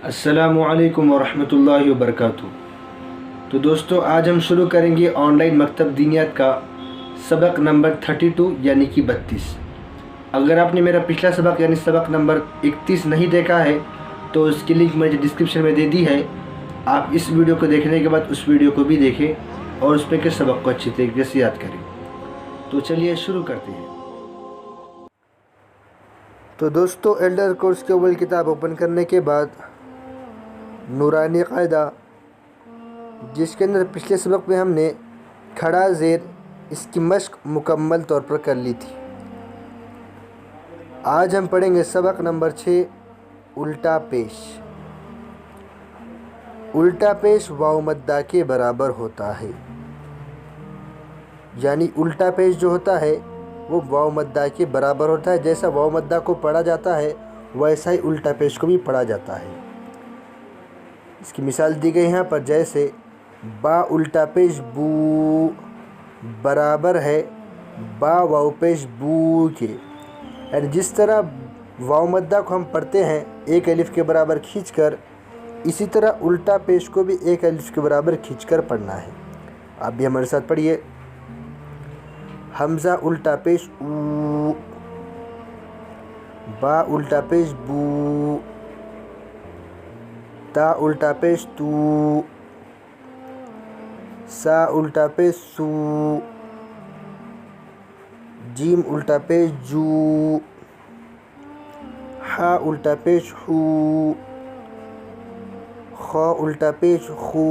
السلام علیکم ورحمۃ اللہ وبرکاتہ۔ تو دوستو، آج ہم شروع کریں گے آن لائن مکتب دینیات کا سبق نمبر 32 یعنی کہ 32۔ اگر آپ نے میرا پچھلا سبق یعنی سبق نمبر 31 نہیں دیکھا ہے تو اس کی لنک میں ڈسکرپشن میں دے دی ہے۔ آپ اس ویڈیو کو دیکھنے کے بعد اس ویڈیو کو بھی دیکھیں اور اس پہ کے سبق کو اچھی طریقے سے یاد کریں۔ تو چلیے شروع کرتے ہیں۔ تو دوستو، ایلڈر کورس کے اول کتاب اوپن کرنے کے بعد نورانی قاعدہ، جس کے اندر پچھلے سبق میں ہم نے کھڑا زیر اس کی مشق مکمل طور پر کر لی تھی۔ آج ہم پڑھیں گے سبق نمبر 6، الٹا پیش۔ الٹا پیش واو مدہ کے برابر ہوتا ہے، یعنی الٹا پیش جو ہوتا ہے وہ واو مدہ کے برابر ہوتا ہے۔ جیسا واو مدہ کو پڑھا جاتا ہے ویسا ہی الٹا پیش کو بھی پڑھا جاتا ہے۔ اس کی مثال دی گئی یہاں پر، جیسے با الٹا پیش بو برابر ہے با واو پیش بو کے، یعنی جس طرح واو مدہ کو ہم پڑھتے ہیں ایک الف کے برابر کھینچ کر، اسی طرح الٹا پیش کو بھی ایک الف کے برابر کھینچ کر پڑھنا ہے۔ آپ بھی ہمارے ساتھ پڑھیے۔ حمزہ الٹا پیش او، با الٹا پیش بو، تا الٹا پیش تو، سا الٹا پیش سو، جیم الٹا پیش جو، ہا الٹا پیش ہو، خا الٹا پیش خو،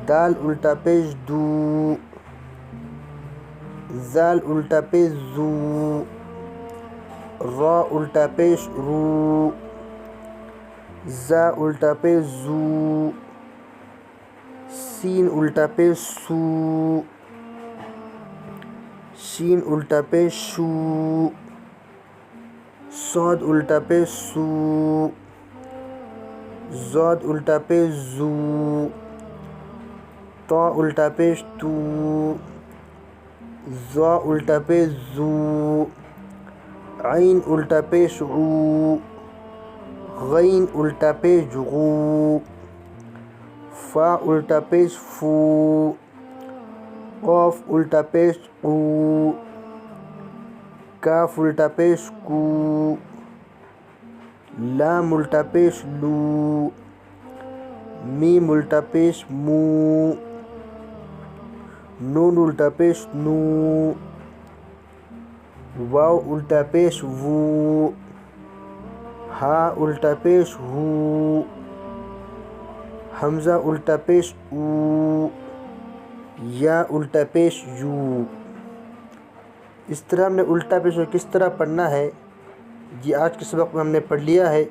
دال الٹا پیش دو، زال الٹا پیش زو، را الٹا پیش رو، زا الٹا پیش زو، سین الٹا پیش سو، شین الٹا پیش شو، صاد الٹا پیش سو، زاد الٹا پیش زو، طا الٹا پیش تو، زا الٹا پیش زو، عین الٹا پیش عو، غین الٹا پیش غو، فا الٹا پیش فو، قاف الٹا پیش قو، کاف الٹا پیش کو، لام الٹا پیش لو، میم الٹا پیش مو، نون الٹا پیش نو، واو الٹا پیش وو، ہا الٹا پیش ہو، حمزہ الٹا پیش او، یا الٹا پیش یو۔ اس طرح ہم نے الٹا پیش کو کس طرح پڑھنا ہے یہ آج کے سبق میں ہم نے پڑھ لیا ہے۔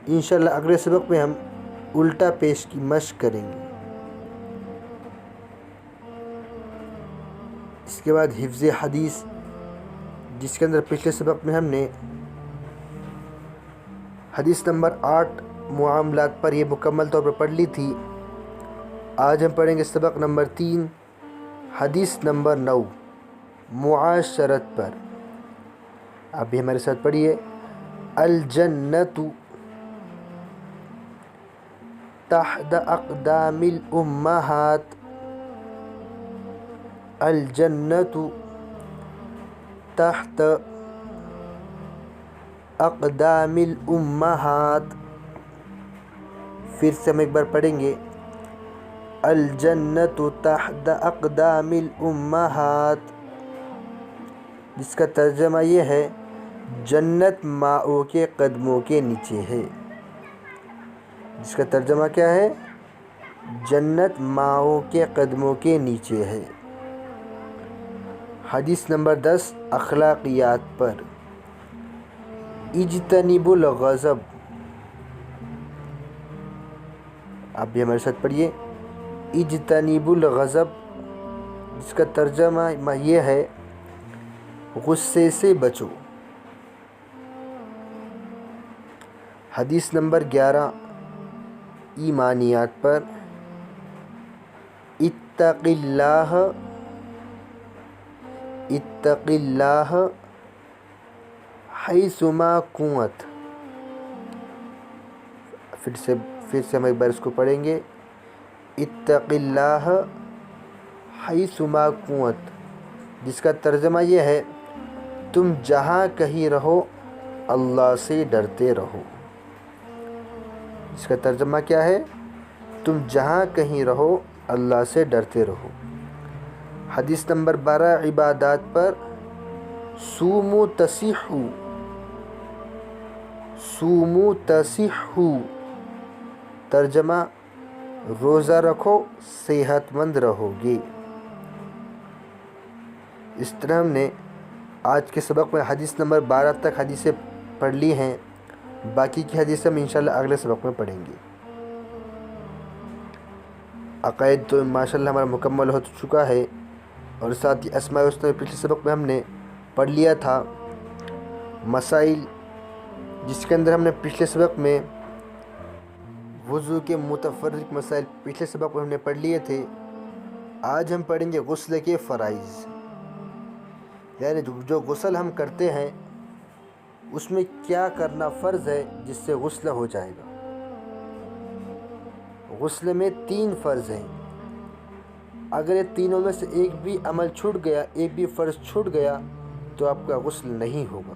انشاءاللہ اگلے سبق میں ہم الٹا پیش کی مشق کریں گے۔ اس کے بعد حفظ حدیث، جس کے اندر پچھلے سبق میں ہم نے حدیث نمبر 8 معاملات پر یہ مکمل طور پر پڑھ لی تھی۔ آج ہم پڑھیں گے سبق نمبر 3، حدیث نمبر 9 معاشرت پر۔ آپ بھی ہمارے ساتھ پڑھیے۔ الجنت تحت اقدام الامہات، الجنت تحت اقدام الامہات۔ پھر سے ہم ایک بار پڑھیں گے، الجنت تحت اقدام الامہات، جس کا ترجمہ یہ ہے جنت ماؤں کے قدموں کے نیچے ہے۔ جس کا ترجمہ کیا ہے؟ جنت ماؤں کے قدموں کے نیچے ہے۔ حدیث نمبر 10 اخلاقیات پر۔ اجتنبوا الغضب، آپ بھی ہمارے ساتھ پڑھیے۔ اجتنبوا الغضب، جس کا ترجمہ یہ ہے غصے سے بچو۔ حدیث نمبر 11 ایمانیات پر۔ اتق اللہ، اتق اللہ حیثما کنت، پھر سے ہم ایک بار اس کو پڑھیں گے. اتق اللہ حیثما کنت، جس کا ترجمہ یہ ہے تم جہاں کہیں رہو اللہ سے ڈرتے رہو. اس کا ترجمہ کیا ہے؟ تم جہاں کہیں رہو اللہ سے ڈرتے رہو. حدیث نمبر 12 عبادات پر. صوموا تصحوا، صوموا تصحوا، ترجمہ روزہ رکھو صحت مند رہو گے. اس طرح ہم نے آج کے سبق میں حدیث نمبر 12 تک حدیثیں پڑھ لی ہیں. باقی کی حدیث ہم انشاءاللہ اگلے سبق میں پڑھیں گے. عقائد تو ماشاءاللہ ہمارا مکمل ہو چکا ہے، اور ساتھ ہی اسماء الحسنی پچھلے سبق میں ہم نے پڑھ لیا تھا. مسائل جس کے اندر ہم نے پچھلے سبق میں وضو کے متفرق مسائل پچھلے سبق میں ہم نے پڑھ لیے تھے. آج ہم پڑھیں گے غسل کے فرائض، یعنی جو غسل ہم کرتے ہیں اس میں کیا کرنا فرض ہے جس سے غسل ہو جائے گا. غسل میں 3 فرض ہیں. اگر یہ تینوں میں سے ایک بھی عمل چھوٹ گیا، ایک بھی فرض چھوٹ گیا تو آپ کا غسل نہیں ہوگا.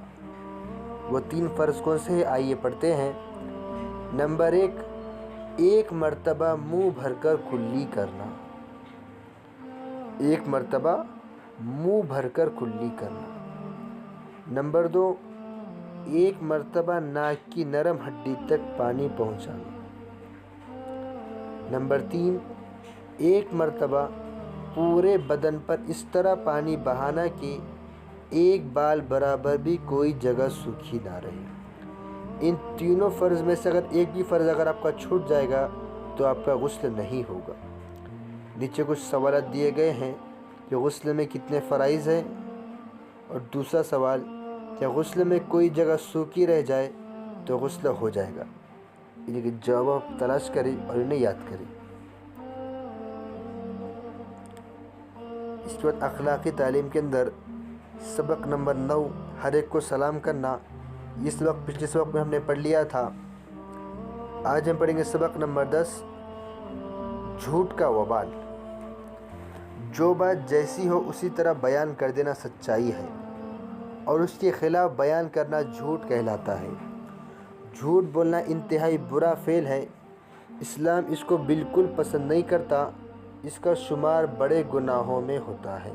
وہ 3 فرض کون سے ہیں؟ آئیے پڑھتے ہیں. نمبر 1، ایک مرتبہ منہ بھر کر کلی کرنا. ایک مرتبہ منہ بھر کر کلی کرنا. نمبر 2، ایک مرتبہ ناک کی نرم ہڈی تک پانی پہنچانا. نمبر 3، ایک مرتبہ پورے بدن پر اس طرح پانی بہانا کہ ایک بال برابر بھی کوئی جگہ سوکھی نہ رہے. ان تینوں فرض میں سے اگر ایک بھی فرض اگر آپ کا چھوٹ جائے گا تو آپ کا غسل نہیں ہوگا. نیچے کچھ سوالات دیے گئے ہیں کہ غسل میں کتنے فرائض ہیں، اور دوسرا سوال کہ غسل میں کوئی جگہ سوکھی رہ جائے تو غسل ہو جائے گا. ان کے جواب تلاش کریں اور انہیں یاد کریں. اس کے بعد اخلاقی تعلیم کے اندر سبق نمبر 9، ہر ایک کو سلام کرنا. یہ سبق پچھلے سبق میں ہم نے پڑھ لیا تھا. آج ہم پڑھیں گے سبق نمبر 10، جھوٹ کا وبال. جو بات جیسی ہو اسی طرح بیان کر دینا سچائی ہے، اور اس کے خلاف بیان کرنا جھوٹ کہلاتا ہے. جھوٹ بولنا انتہائی برا فعل ہے. اسلام اس کو بالکل پسند نہیں کرتا. اس کا شمار بڑے گناہوں میں ہوتا ہے.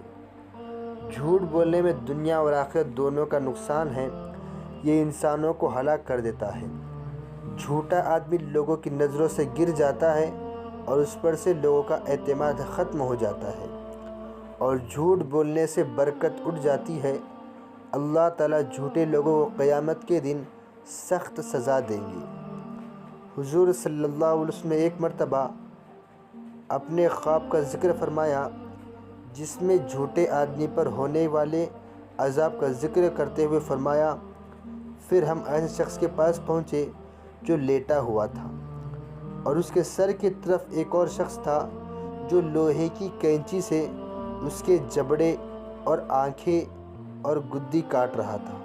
جھوٹ بولنے میں دنیا اور آخرت دونوں کا نقصان ہے. یہ انسانوں کو ہلاک کر دیتا ہے. جھوٹا آدمی لوگوں کی نظروں سے گر جاتا ہے اور اس پر سے لوگوں کا اعتماد ختم ہو جاتا ہے، اور جھوٹ بولنے سے برکت اٹھ جاتی ہے. اللہ تعالیٰ جھوٹے لوگوں کو قیامت کے دن سخت سزا دیں گے. حضور صلی اللہ علیہ وسلم نے ایک مرتبہ اپنے خواب کا ذکر فرمایا جس میں جھوٹے آدمی پر ہونے والے عذاب کا ذکر کرتے ہوئے فرمایا، پھر ہم ایسے شخص کے پاس پہنچے جو لیٹا ہوا تھا، اور اس کے سر کی طرف ایک اور شخص تھا جو لوہے کی کینچی سے اس کے جبڑے اور آنکھیں اور گدی کاٹ رہا تھا.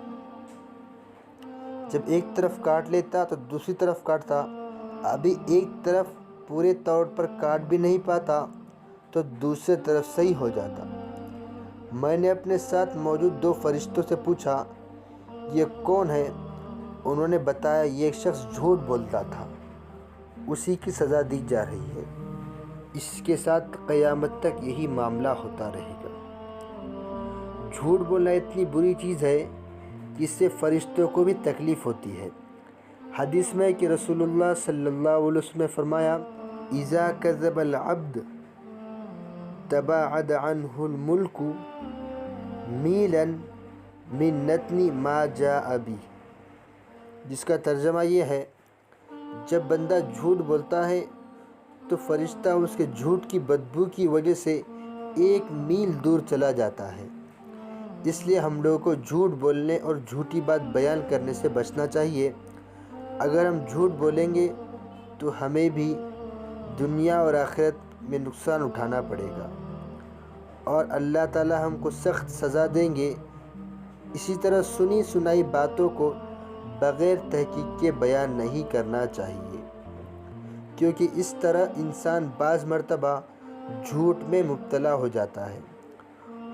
جب ایک طرف کاٹ لیتا تو دوسری طرف کاٹتا. ابھی ایک طرف پورے طور پر کاٹ بھی نہیں پاتا تو دوسری طرف صحیح ہو جاتا. میں نے اپنے ساتھ موجود 2 فرشتوں سے پوچھا یہ کون ہے؟ انہوں نے بتایا یہ ایک شخص جھوٹ بولتا تھا، اسی کی سزا دی جا رہی ہے. اس کے ساتھ قیامت تک یہی معاملہ ہوتا رہے گا. جھوٹ بولنا اتنی بری چیز ہے کہ اس سے فرشتوں کو بھی تکلیف ہوتی ہے. حدیث میں کہ رسول اللہ صلی اللہ علیہ وسلم نے فرمایا، اذا کذب العبد تباعد عنہ الملک میلا من نتن ما جاء به. جس کا ترجمہ یہ ہے، جب بندہ جھوٹ بولتا ہے تو فرشتہ اس کے جھوٹ کی بدبو کی وجہ سے 1 میل دور چلا جاتا ہے. اس لیے ہم لوگوں کو جھوٹ بولنے اور جھوٹی بات بیان کرنے سے بچنا چاہیے. اگر ہم جھوٹ بولیں گے تو ہمیں بھی دنیا اور آخرت میں نقصان اٹھانا پڑے گا، اور اللہ تعالی ہم کو سخت سزا دیں گے. اسی طرح سنی سنائی باتوں کو بغیر تحقیق کے بیان نہیں کرنا چاہیے. کیونکہ اس طرح انسان بعض مرتبہ جھوٹ میں مبتلا ہو جاتا ہے۔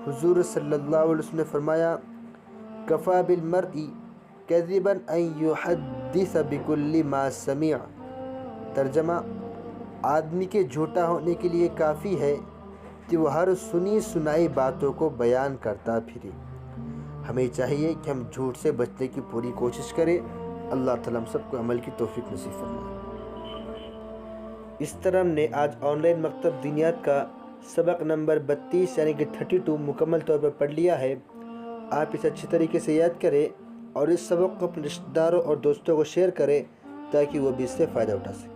حضور صلی اللہ علیہ وسلم نے فرمایا، کفا بالمرء کذبا ان یحدث بکل ما سمع۔ ترجمہ، آدمی کے جھوٹا ہونے کے لیے کافی ہے کہ وہ ہر سنی سنائی باتوں کو بیان کرتا پھرے۔ ہمیں چاہیے کہ ہم جھوٹ سے بچنے کی پوری کوشش کریں۔ اللہ تعالیٰ ہم سب کو عمل کی توفیق نصیب فرمائے۔ اس طرح ہم نے آج آن لائن مکتب دینیات کا سبق نمبر 32 یعنی کہ 32 مکمل طور پر پڑھ لیا ہے۔ آپ اسے اچھی طریقے سے یاد کریں اور اس سبق کو اپنے رشتہ داروں اور دوستوں کو شیئر کریں تاکہ وہ بھی اس سے فائدہ اٹھا سکیں۔